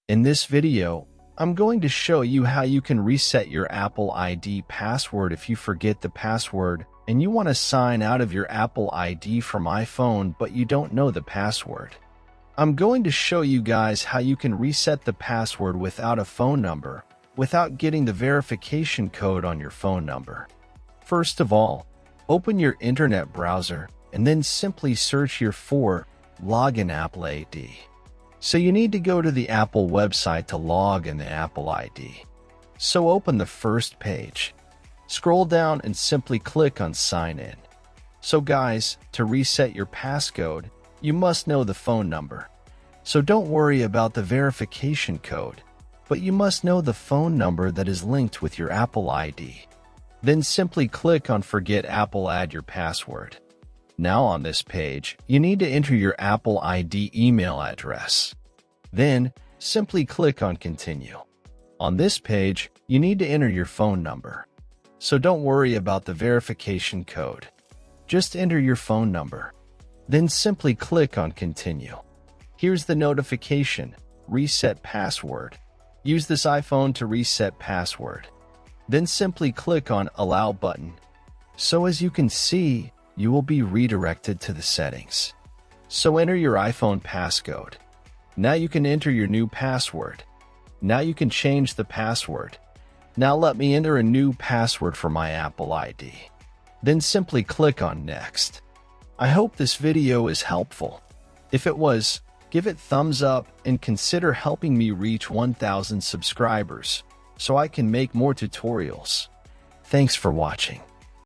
In this video, I'm going to show you how you can reset your Apple ID password if you forget the password and you want to sign out of your Apple ID from iPhone but you don't know the password. I'm going to show you guys how you can reset the password without a phone number, without getting the verification code on your phone number. First of all, open your internet browser and then simply search for Login Apple ID. So you need to go to the Apple website to log in the Apple ID. So open the first page. Scroll down and simply click on Sign In. So guys, to reset your passcode, you must know the phone number. So don't worry about the verification code, but you must know the phone number that is linked with your Apple ID. Then simply click on Forget Apple Add Your Password. Now on this page, you need to enter your Apple ID email address. Then, simply click on Continue. On this page, you need to enter your phone number. So don't worry about the verification code. Just enter your phone number. Then simply click on Continue. Here's the notification, Reset Password. Use this iPhone to reset password. Then simply click on Allow button. So as you can see, you will be redirected to the settings. So enter your iPhone passcode. Now you can enter your new password. Now you can change the password. Now let me enter a new password for my Apple ID. Then simply click on Next. I hope this video is helpful. If it was, give it thumbs up and consider helping me reach 1,000 subscribers so I can make more tutorials. Thanks for watching.